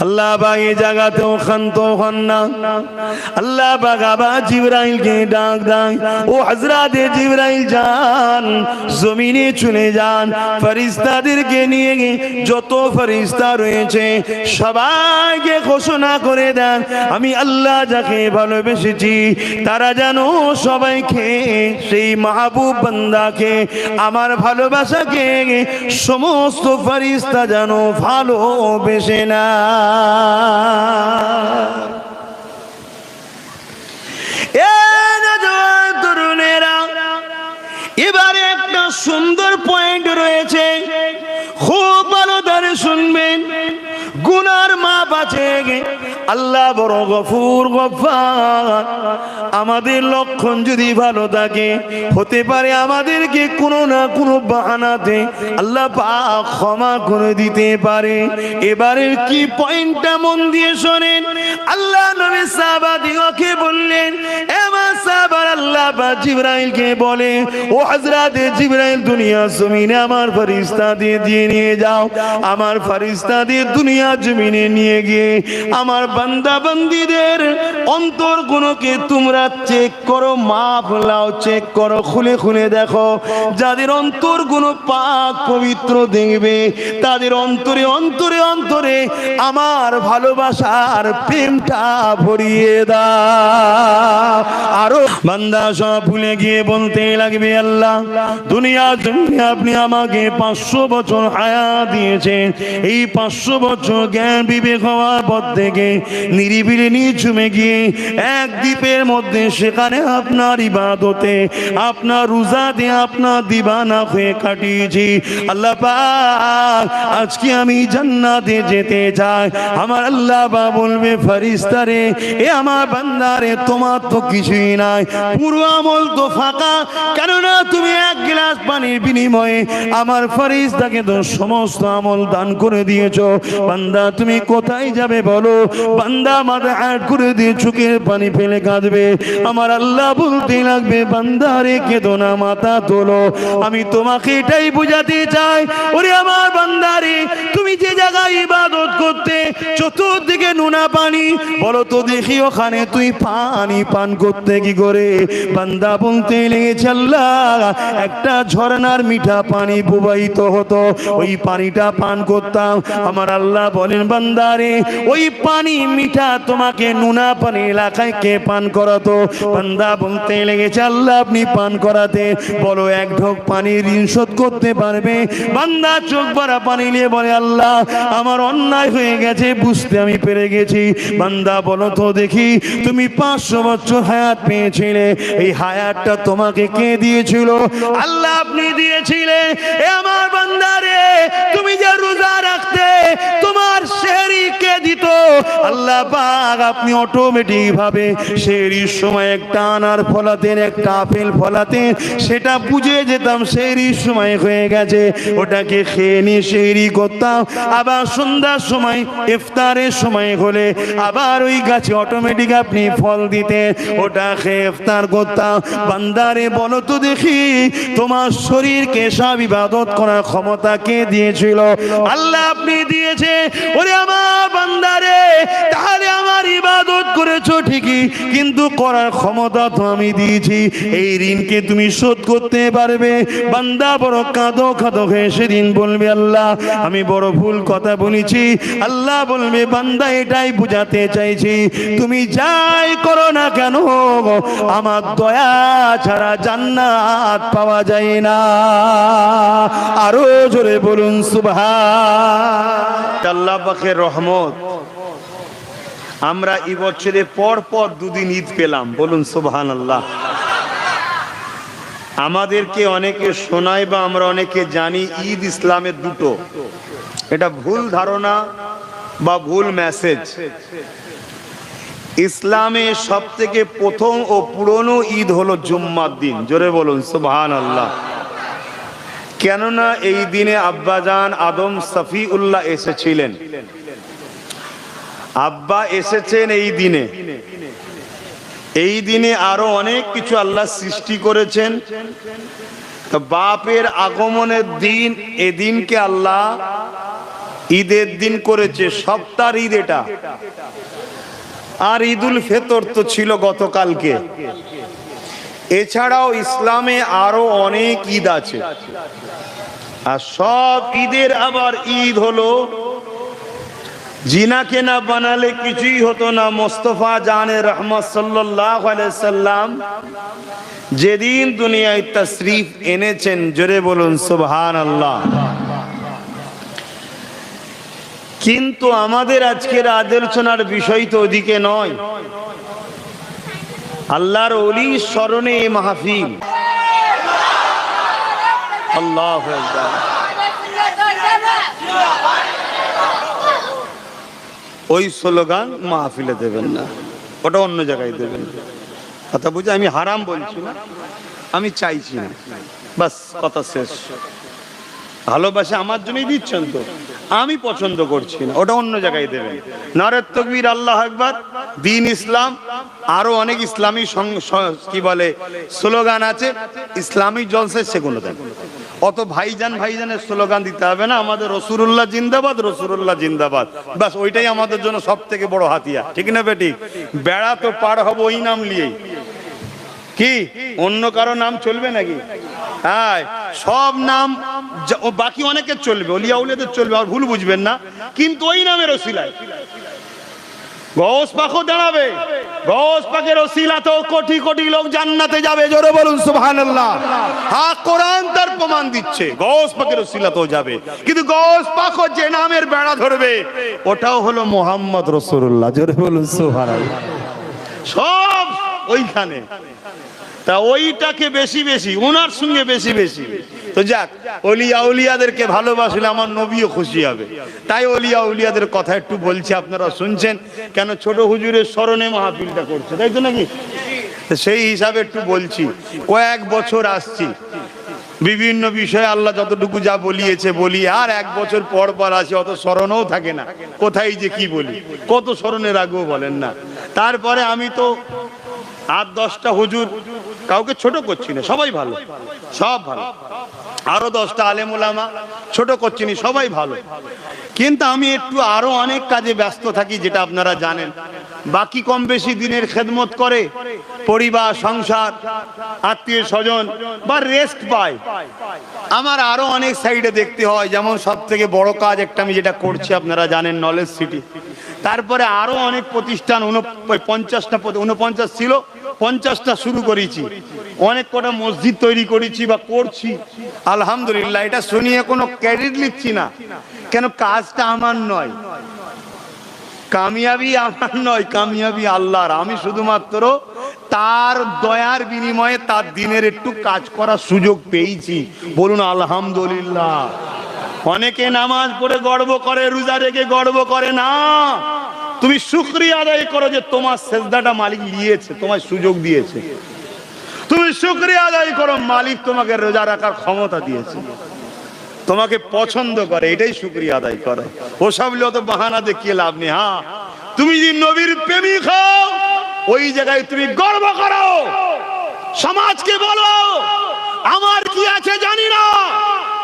আল্লাহ পাক এই জায়গাতেও ক্ষান্ত হন না। আল্লাহ পাক আবার জিবরাইলকে ডাক দেয়, ও হযরতে জিবরাইল যান, জমিনে চলে যান, ফেরেশতাদেরকে নিয়ে যত ফেরেশতা রয়েছে সবাইকে ঘোষণা করে দেন, আমি আল্লাহ যাকে ভালোবেসেছি তারা যেন সবাইকে, সেই মাহবুব বান্দাকে, আমার ভালোবাসাকে সমস্ত ফেরেশতা যেন ভালোবেসে না। তরুণেরা, এবারে একটা সুন্দর পয়েন্ট রয়েছে, খুব ভালো ধরে শুনবেন। গুনার মাপ আছে, আল্লাহ বড় গফুর গফফার। আমাদের লক্ষণ যদি ভালো থাকে, হতে পারে আমাদেরকে কোনো না কোনো বাহানাতে আল্লাহ পাক ক্ষমা করে দিতে পারে। এবারে কি পয়েন্টটা মন দিয়ে শোনেন। আল্লাহ নবী সাহাবাদিগকে বললেন, এমা সাহাবার, আল্লাহ পাক জিবরাইলকে বলে, ও হযরতে জিবরাইল, দুনিয়া জমিনে আমার ফেরেশতা দিয়ে নিয়ে যাও, আমার ফেরেশতা দিয়ে দুনিয়া জমিনে নিয়ে গিয়ে আমার বান্দা বান্দীদের অন্তর গুলোকে তোমরা চেক করো, মাপ লাও, চেক করো, খুলে খুলে দেখো। যাদের অন্তর গুলো পাক পবিত্র দেখবে, তাদের অন্তরে অন্তরে অন্তরে আমার ভালোবাসার প্রেমটা ভরিয়ে দাও। আরো বান্দা সব ভুলে গিয়ে বলতে লাগবে, আল্লাহ দুনিয়া জমিনে আপনি আমাকে 500 বছর হায়াত দিয়েছেন, এই 500 বছর জ্ঞান বিবেক হওয়ার পর থেকে নিরিবিলি নিঝুমে গিয়ে এক দ্বীপের মধ্যে, সেখানে আপনার ইবাদতে, আপনার রোজাতে, আপনার দিবানা হয়ে কাটিয়েছি। আল্লাহ পাক আজকে আমি জান্নাতে যেতে চাই। আমার আল্লাহ পাক বলবে, ফেরেশতারে, এ আমার বান্দারে, তোমার তো কিছুই নাই, পুরো আমল তো ফাঁকা, কেননা তুমি এক গ্লাস পানির বিনিময়ে আমার ফেরেশতাকে তো সমস্ত আমল দান করে দিয়েছো। বান্দা তুমি কোথায় যাবে বলো? বান্দা মাথা হাত করে দিয়ে চোখের পানি ফেলে কাঁদবে। আমার আল্লাহ বলতে লাগবে, বান্দারে কেঁদো না, মাথা তোলো। আমি তোমাকে এটাই বোঝাতে চাই, ওরে আমার বান্দারে, তুমি যে জায়গায় ইবাদত করতে চতুর্দিকে নোনা পানি, বলো তো দেখি ওখানে তুই পানি পান করতে কি করে? বান্দা বলতে লেগেছে, আল্লাহ একটা ঝর্ণার মিঠা পানি প্রবাহিত হতো, ওই পানিটা পান করতাম। আমার আল্লাহ বলেন, বান্দারে, ওই পানি মিঠা তোমাকে নোনা পানি এলাকায় কে পান করাতো? বান্দা বলতে লেগেছে, আল্লাহ আপনি পান করাতে, বলো এক ঢোক পানি ঋণ শোধ করতে পারবে? বান্দা চোখ ভরা পানি নিয়ে বলে, আল্লাহ আমার অন্যায় হয়ে গেছে, বুঝতে আমি পেরে গেছি। বান্দা বলো তো দেখি, তুমি 500 বছর হায়াত পেয়েছিলে, এই হায়াতটা তোমাকে কে দিয়েছিল? আল্লাহ আপনি দিয়েছিলেন। এ আমার বান্দারে, তুমি যে রোজা রাখতে, তোমার সেহরি কে দিত? আল্লাহ পাক আপনি অটোমেটিক ভাবে সেহরির সময় একটা আনার ফলাতেন, একটা আপেল ফলাতেন, সেটা বুঝে যেতাম সেহরির সময় হয়ে গেছে, ওটাকে খেয়ে নিয়ে সেহরি করতাম। আবার সন্ধ্যার সময়, ইফতারের সময় হলে আবার ওই গাছে অটোমেটিক আপনি ফল দিতেন, ওটা খেয়ে ইফতার করতাম। বান্দারে বলো তো দেখি, তোমার শরীরকে সব ইবাদত করার ক্ষমতা কে দিয়েছিল? আল্লাহ আপনি দিয়েছে। ওরে আমার বান্দারে, তাহলে আমার ইবাদত করেছো ঠিকই, কিন্তু করার ক্ষমতা তো আমি দিয়েছি, এই ঋণকে তুমি শোধ করতে পারবে? বান্দা বড় কাঁদো কাঁদো হয়ে সেদিন বলবে, আল্লাহ আমি বড় ভুল কথা বলেছি। আল্লাহ বলবে, বান্দা এটাই বুঝাতে চাইছি, তুমি যাই করো না কেন, আমার দয়া ছাড়া জান্নাত পাওয়া যায় না। আরো জোরে বলুন সুবহান। আল্লাহ পাকের রহমত, আমরা এই বছরে পর পর 2 দিন ঈদ পেলাম, বলুন সুবহানাল্লাহ। আমাদেরকে অনেকে শোনায় বা আমরা অনেকে জানি ঈদ ইসলামের 2টো, এটা ভুল ধারণা বা ভুল মেসেজ। ইসলামে সবথেকে প্রথম ও পুরনো ঈদ হলো জুম্মার দিন, জোরে বলুন সুবহানাল্লাহ। কেননা এই দিনে আব্বাজান আদম সফিউল্লাহ এসেছিলেন, আব্বা এসেছেন এই দিনে। এই দিনে আরো অনেক কিছু আল্লাহ সৃষ্টি করেছেন। বাপের আগমনের দিন, এদিনকে আল্লাহ ঈদের দিন করেছে, সপ্তাহ ঈদ এটা। আর ঈদুল ফিতর তো ছিল গতকালকে। এছাড়াও ইসলামে আরো অনেক ঈদ আছে, আর সব ঈদের আবার ঈদ হলো জিনাকে না বানালে কিছুই হতো না। মোস্তফা জানে রহমত সাল্লাল্লাহু আলাইহি সাল্লাম যেদিন দুনিয়ায় তাশরীফ এনেছেন, জোরে বলুন সুবহানাল্লাহ। কিন্তু আমাদের আজকের আলোচনার বিষয় তো ওদিকে নয়। আল্লাহর ওলি স্মরণে এই মাহফিল। আল্লাহু আকবার। ওই স্লোগান মাহফিলে দেবেন না, ওটা অন্য জায়গায় দেবেন। কথা বুঝে? আমি হারাম বলছি না, আমি চাইছি না, বাস কথা শেষ। ভালোবাসা আমার জন্যই দিচ্ছেন তো, আমি পছন্দ করছি না, ওটা অন্য জায়গায় দেবেন। নারে তাকবীর, আল্লাহু আকবার, দ্বীন ইসলাম, আরো অনেক ইসলামী কি বলে স্লোগান আছে, ইসলামী জলসা, সেগুলো দেন। অত ভাইজান ভাইজানের স্লোগান দিতে হবে না। আমাদের রাসূলুল্লাহ জিন্দাবাদ, রাসূলুল্লাহ জিন্দাবাদ, বাস ওইটাই আমাদের জন্য সব থেকে বড় হাতিয়ার, ঠিক না বেটি? বেড়া তো পার হবো ওই নাম নিয়েই, কি অন্য কারো নাম চলবে নাকি? হ্যাঁ, সব নাম বাকি অনেকের চলবে, ওলিয়া উলিয়াদের চলবে, আর ভুল বুঝবেন না, কিন্তু ওই নামের ওসিলায় গৌস পাকও দাঁড়াবে। গৌস পাকের ওসিলাতেও কোটি কোটি লোক জান্নাতে যাবে, জোরে বলুন সুবহানাল্লাহ। হ্যাঁ, কোরআন তার প্রমাণ দিচ্ছে, গৌস পাকের ওসিলাতেও যাবে। কিন্তু গৌস পাকও যে নামের বেড়া ধরবে, ওটাও হলো মুহাম্মদ রাসূলুল্লাহ, জোরে বলুন সুবহানাল্লাহ। সব ওইখানে, তা ওইটাকে বেশি বেশি, ওনার সঙ্গে বেশি বেশি। তো যাক, ওলিয়া উলিয়াদেরকে ভালোবাসলে আমার নবীও খুশি হবে, তাই ওলিয়া উলিয়াদের কথা একটু বলছি, আপনারা শুনছেন কেন? ছোট হুজুরের স্মরণে মাহফিলটা করছে, তাই তো নাকি? সেই হিসাবে একটু বলছি। কয়েক বছর আসছি, বিভিন্ন বিষয়ে আল্লাহ যতটুকু যা বলিয়েছে বলি, আর এক বছর পর পর আসি, অত স্মরণও থাকে না কোথায় যে কি বলি, কত স্মরণে রাখবো বলেন না। তারপরে আমি তো 8-10টা হুজুর, কাউকে ছোট করছি না, সবাই ভালো, সব ভালো। আরো 10টা আলেম ওলামা, ছোট করছি না, সবাই ভালো। কিন্তু আমি একটু আরো অনেক কাজে ব্যস্ত থাকি, যেটা আপনারা জানেন। বাকি কম বেশি দিনের খেদমত করে পরিবার, সংসার, আত্মীয় স্বজন বা রেস্ট পায়, আমার আরো অনেক সাইডে দেখতে হয়। যেমন সব থেকে বড় কাজ একটা আমি যেটা করছি আপনারা জানেন, নলেজ সিটি। তারপরে আরো অনেক প্রতিষ্ঠান, 49 ছিল, 50টা শুরু করেছি। অনেক কটা মসজিদ তৈরি করেছি বা করছি, আলহামদুলিল্লাহ। এটা শুনিয়ে কোনো ক্রেডিট নিচ্ছি না, কেন কাজটা আমার নয়, কামিয়াবি আমার নয়, কামিয়াবি আল্লাহর। আমি শুধুমাত্র তার দয়ার বিনিময়ে তার দিনের একটু কাজ করার সুযোগ পেয়েছি, বলুন আলহামদুলিল্লাহ। অনেকে নামাজ পড়ে গর্ব করে, রোজা রেখে গর্ব করে না। তুমি শুকরিয়া আদায় করো যে তোমার সেজদাটা মালিক নিয়েছে, তোমার সুযোগ দিয়েছে। তুমি শুকরিয়া আদায় করো, মালিক তোমাকে রোজা রাখার ক্ষমতা দিয়েছে, তোমাকে পছন্দ করে, এটাই শুকরিয়া আদায় করো। ওসব তো বাহানা দেখিয়ে লাভ নেই। হ্যাঁ, তুমি যদি নবীর প্রেমিক হও, ওই জায়গায় তুমি গর্ব করো, সমাজকে বলো আমার কি আছে জানি না,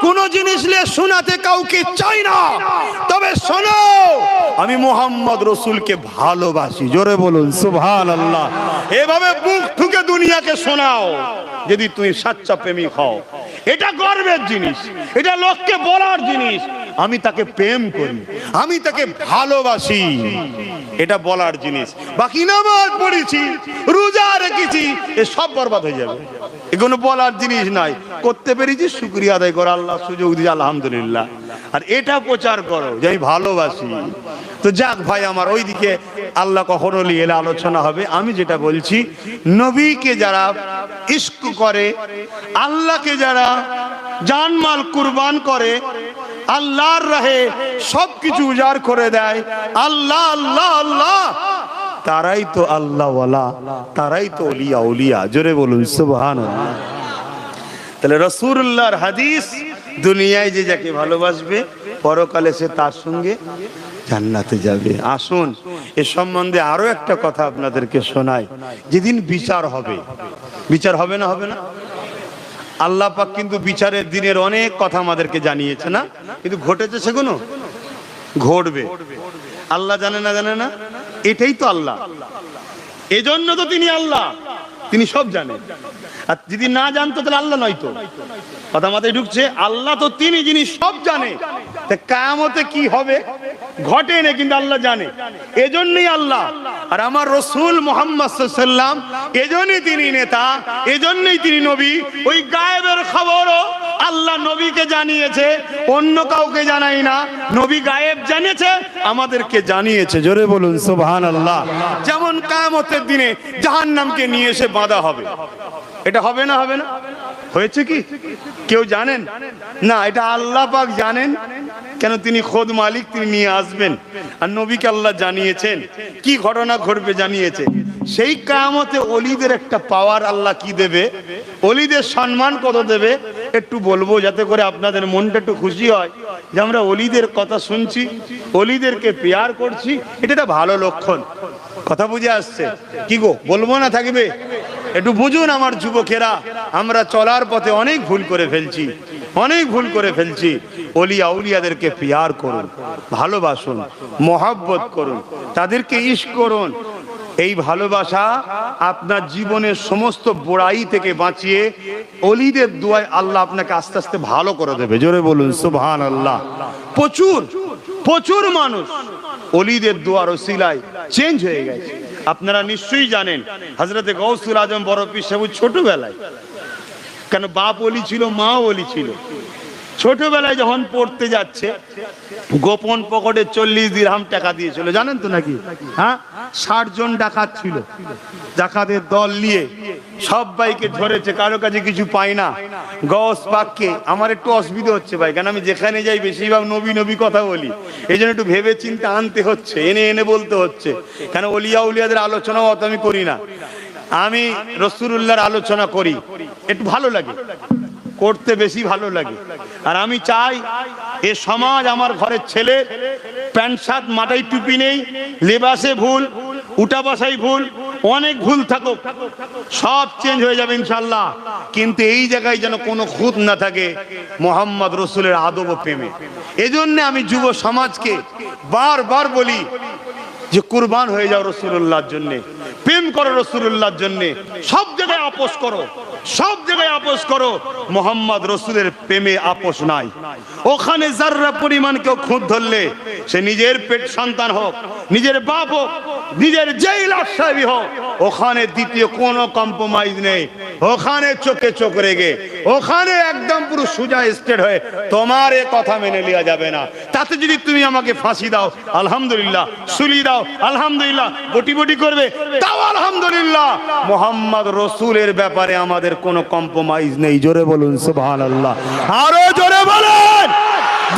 কোন জিনিস নিয়ে শোনাতে কাউকে চাই না, তবে শোনো আমি মুহাম্মদ রাসূলকে ভালোবাসি, জোরে বলুন সুবহানাল্লাহ। এভাবে বুক ঠুকে দুনিয়াকে শোনাও যদি তুমি সাচ্চা প্রেমিক হও। এটা গর্বের জিনিস, এটা লোককে বলার জিনিস, আমি তাকে প্রেম করি, আমি তাকে ভালোবাসি, এটা বলার জিনিস। বাকি নামাজ পড়েছি, রোজা রেখেছি, এ সব বরবাদ হয়ে যাবে, এগুলো বলার জিনিস নাই। করতে পেরেছি শুকরিয়া আদায় করো, আল্লাহ সুযোগ দিয়ে আলহামদুলিল্লাহ। আর এটা প্রচার করো যে আমি ভালোবাসি। তো যাক ভাই আমার, ওইদিকে আল্লাহ কখনো নিয়ে এলে আলোচনা হবে। আমি যেটা বলছি, নবীকে যারা ইশক করে, আল্লাহকে যারা জানমাল কুরবান করে, আল্লাহর রাহে সবকিছু উজাড় করে দেয়, আল্লাহ আল্লাহ আল্লাহ, তারাই তো আল্লাহওয়ালা, তারাই তো ওলিয়া উলিয়া, জোরে বলুন সুবহানাল্লাহ। তাহলে রাসূলুল্লাহর হাদিস, দুনিয়ায় যে যাকে ভালোবাসবে পরকালে সে তার সঙ্গে জান্নাতে যাবে। আসুন এ সম্বন্ধে আরো একটা কথা আপনাদেরকে শোনাই। যেদিন বিচার হবে, বিচার হবে না, হবে না? আল্লাহ পাক কিন্তু বিচারের দিনের অনেক কথা আমাদেরকে জানিয়েছে না, কিন্তু ঘটেছে সেগুলো ঘটবে। আল্লাহ জানে না, জানে না? এটাই তো আল্লাহ, এজন্য তো তিনি আল্লাহ, তিনি সব জানেন। আর যদি না জানতো তাহলে আল্লাহ নয়তো। কথা মাথায় ঢুকছে? আল্লাহ তো তিনি, যিনি সব জানে। কিয়ামতে কি হবে ঘটে না, কিন্তু আল্লাহ জানে, এজন্যই আল্লাহ। আর আমার রাসূল মুহাম্মদ সাল্লাল্লাহু আলাইহি ওয়াসাল্লাম, এজন্যই তিনি নেতা, এজন্যই তিনি নবী। ওই গায়েবের খবরও আল্লাহ নবীকে জানিয়েছে, অন্য কাউকে জানাই না। নবী গায়েব জানিয়েছে, আমাদেরকে জানিয়েছে। জোরে বলুন সুবহানাল্লাহ। যেমন কিয়ামতের দিনে জাহান্নামকে নিয়ে এসে বাঁধা হবে, এটা হবে না? হবে না? হয়েছে কি কেউ জানেন না? এটা আল্লাহ পাক জানেন। কেন? তিনি খোদ মালিক, তিনি নিয়ে আসবেন। আর নবীকে আল্লাহ জানিয়েছেন, কি ঘটনা ঘটবে জানিয়েছে। সেই কিয়ামতে ওলিদের একটা পাওয়ার আল্লাহ কি দেবে, ওলিদের সম্মান কত দেবে একটু বলবো, যাতে করে আপনাদের মনটা একটু খুশি হয় যে আমরা ওলিদের কথা শুনছি, ওলিদেরকে পেয়ার করছি। এটা একটা ভালো লক্ষণ। কথা বুঝে আসছে কি গো? বলবো না থাকবে? একটু বুঝুন আমার যুবকেরা, আমরা চলার পথে অনেক ভুল করে ফেলছি, অনেক ভুল করে ফেলছি। ওলিয়া উলিয়াদেরকে পিয়ার করুন, ভালোবাসুন, মহব্বত করুন, তাদেরকে ইশক করুন। এই ভালোবাসা আপনার জীবনের সমস্ত বুড়াই থেকে বাঁচিয়ে ওলিদের দোয়ায় আল্লাহ আপনাকে আস্তে আস্তে ভালো করে দেবে। জোরে বলুন সুবহানাল্লাহ। প্রচুর প্রচুর মানুষ ওলিদের দোয়ার ওসিলায় চেঞ্জ হয়ে গেছে। আপনারা নিশ্চয়ই জানেন হযরতে গাউসুল আজম বড় পীর সাহেব ছোটবেলায়, কেন বাপ ওলি ছিল, মা ওলি ছিল, ছোটবেলায় যখন পড়তে যাচ্ছে গোপন পকেটে 40 দিরহাম টাকা দিয়েছিল, জানেন তো নাকি? হ্যাঁ, 60 জন ডাকাত ছিল, ডাকাতের দল নিয়ে সবাইকে ধরেছে, কারো কাছে কিছু পাই না। গস পাককে আমার একটু অসুবিধা হচ্ছে ভাই, কারণ আমি যেখানে যাই বেশিরভাগ নবী নবী কথা বলি, এই জন্য একটু ভেবে চিন্তে আনতে হচ্ছে, এনে এনে বলতে হচ্ছে। কেন? ওলিয়া উলিয়াদের আলোচনাও অত আমি করি না, আমি রাসূলুল্লাহর আলোচনা করি, একটু ভালো লাগে করতে, বেশি ভালো লাগে। আর আমি চাই এ সমাজ, আমার ঘরের ছেলে প্যান্ট শার্ট মাথায় টুপি নেই, লেবাসে ভুল, উঠা বসাই ভুল, অনেক ভুল থাকুক, সব চেঞ্জ হয়ে যাবে ইনশাআল্লাহ। কিন্তু এই জায়গায় যেন কোনো খুঁত না থাকে মুহাম্মদ রাসূলের আদব ও প্রেমে। এজন্য আমি যুব সমাজকে বারবার বলি যে কুরবান হয়ে যাও রাসূলুল্লাহর জন্য, প্রেম করো রাসূলুল্লাহর জন্য, সব জায়গায় আপোষ করো, সব জায়গায় আপোষ করো। মুহাম্মদ রাসূলের প্রেমে আপোষ নাই। ওখানে যাররা পরিমাণ কেউ খুঁত ধরলে, সে নিজের পেট সন্তান হোক, নিজের বাপ হোক, নিজের যেই লাশাবি হোক, ওখানে দ্বিতীয় কোনো কম্প্রোমাইজ নেই। ওখানে চোখে চোখ রেগে, ওখানে একদম পুরো সোজা স্ট্রেট হয়ে তোমার এ কথা মেনে নেওয়া যাবে না। তাতে যদি তুমি আমাকে ফাঁসি দাও আলহামদুলিল্লাহ, সুলি দাও আলহামদুলিল্লাহ, বটি বটি করবে তাও আলহামদুলিল্লাহ। মুহাম্মদ রাসূলের ব্যাপারে আমাদের কোনো কম্প্রোমাইজ নেই। জোরে বলুন সুবহানাল্লাহ, আরো জোরে বলুন,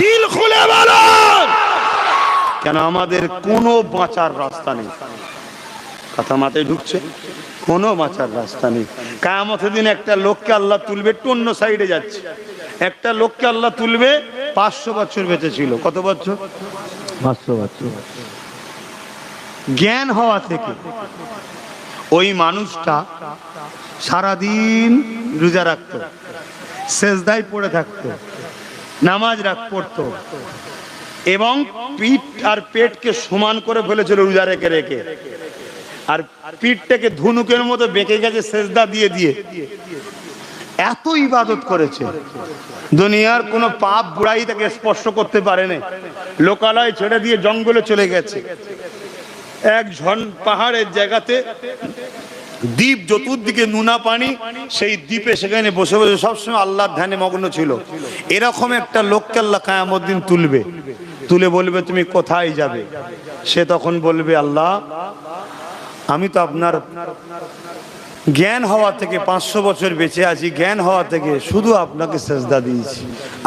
দিল খুলে বলুন। কেন? আমাদের কোনো বাঁচার রাস্তা নেই। কথা মাথায় ঢুকছে? কোনো বাঁচার রাস্তা নেই। কিয়ামতের দিন একটা লোককে আল্লাহ তুলবে, একটু অন্য সাইডে যাচ্ছে, একটা লোককে আল্লাহ তুলবে 500 বছর বেঁচে ছিল। কত বছর? 500 বছর। জ্ঞান হওয়া থেকে ওই মানুষটা সারাদিন রোজা রাখতো, সেজদায় পড়ে থাকতো, নামাজ পড়তো, এবং পিঠ আর পেটকে সমান করে ফেলেছিল রোজা রেখে রেখে, আর পিঠটাকে ধনুকের মতো বেঁকে গেছে সেজদা দিয়ে দিয়ে। এত ইবাদত করেছে, দুনিয়ার কোনো পাপ বুড়াই তাকে স্পর্শ করতে পারে না। লোকালয় ছেড়ে দিয়ে জঙ্গলে চলে গেছে, এক পাহাড়ের জায়গাতে দ্বীপ, চতুর্দিকে নুনা পানি, সেই দ্বীপে সেখানে বসে বসে সবসময় আল্লাহর ধ্যানে মগ্ন ছিল। এরকম একটা লোককে আল্লাহ কিয়ামত দিন তুলবে, তুলে বলবে তুমি কোথায় যাবে? সে তখন বলবে আল্লাহ, আমি তো আপনার জ্ঞান হওয়া থেকে 500 বছর বেঁচে আছি, জ্ঞান হওয়া থেকে শুধু আপনাকে সেজদা দিয়েছি,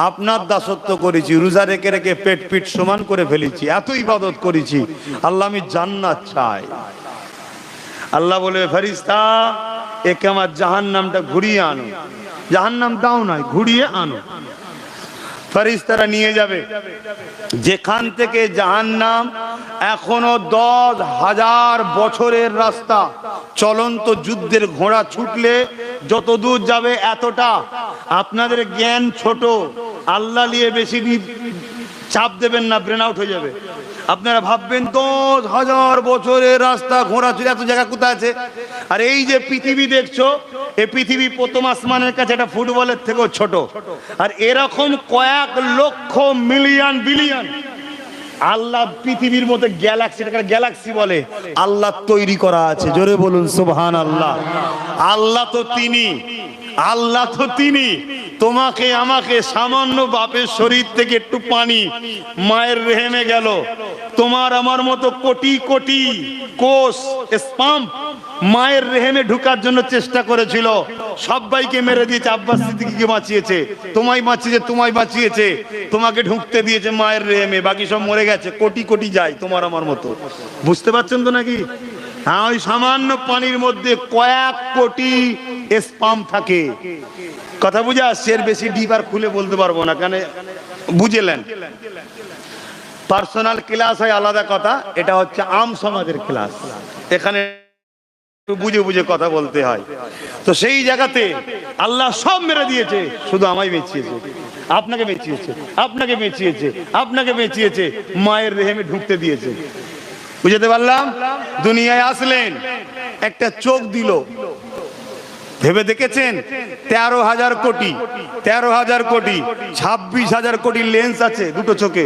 আপনার দাসত্ব করেছি, রোজা রেখে রেখে পেট পিঠ সমান করে ফেলেছি, এত ইবাদত করেছি, আল্লাহ আমি জান্নাত চাই। আল্লাহ বলে, ফেরেশতা একে আমার জাহান্নামটা ঘুরিয়ে আনো। জাহান্নাম দাও নয়, ঘুরিয়ে আনো। ফেরেশতারা নিয়ে যাবে যেখান থেকে জাহান্নাম এখনো 10,000 বছরের রাস্তা, চলন্ত যুদ্ধের ঘোড়া ছুটলে যত দূর যাবে এতটা। আপনাদের জ্ঞান ছোট, আল্লাহ নিয়ে বেশি চাপ দেবেন না, ব্রেন আউট হয়ে যাবে। আপনারা ভাববেন 10,000 বছরের রাস্তা ঘোরা চলে, এত জায়গা কোথায় আছে? আর এই যে পৃথিবী দেখছো, এই পৃথিবী প্রথম আসমানের কাছে একটা ফুটবলের থেকেও ছোট। আর এরকম কয়েক লক্ষ মিলিয়ন বিলিয়ন আল্লাহ পৃথিবীর মধ্যে গ্যালাক্সি, এটাকে গ্যালাক্সি বলে, আল্লাহ তৈরি করা আছে। জোরে বলুন সুবহানাল্লাহ। আল্লাহ তো তিনি, আল্লাহ তো তিনি। তোমাকে আমাকে সামান্য বাপের শরীর থেকে একটু পানি মায়ের রেহেমে গেল, তোমার আমার মতো কোটি কোটি কোষ স্পাম মায়ের রেহেমে ঢুকার জন্য চেষ্টা করেছিল, সবাইকে মেরে দিয়েছে। আব্বাস সিদ্দিকীকে বাঁচিয়েছে, তোমায় বাঁচিয়েছে, তোমায় বাঁচিয়েছে, তোমাকে ঢুকতে দিয়েছে মায়ের রেহেমে, বাকি সব মরে গেছে। কোটি কোটি যায় তোমার আমার মতো। বুঝতে পারছেন তো নাকি? হ্যাঁ, ওই সামান্য পানির মধ্যে কয়েক কোটি স্পাম থাকে। কথা বুঝে আসছে? এর বেশি ডিপ আর খুলে বলতে পারবো না, কেন বুঝলেন? পার্সোনাল ক্লাস হয় আলাদা কথা, এটা হচ্ছে আম সমাজের ক্লাস, এখানে বুঝে বুঝে কথা বলতে হয়। তো সেই জায়গাতে আল্লাহ সব মেরে দিয়েছে, শুধু আমায় বেঁচিয়েছে, আপনাকে বেঁচিয়েছে, আপনাকে বেঁচিয়েছে, আপনাকে বেঁচিয়েছে, মায়ের রেহেমে ঢুকতে দিয়েছে। বুঝতে পারলাম? দুনিয়ায় আসলেন, একটা চোখ দিল, ভেবে দেখেছেন 13,000 কোটি, 13,000 কোটি, 26,000 কোটি লেন্স আছে দুটো চোখে।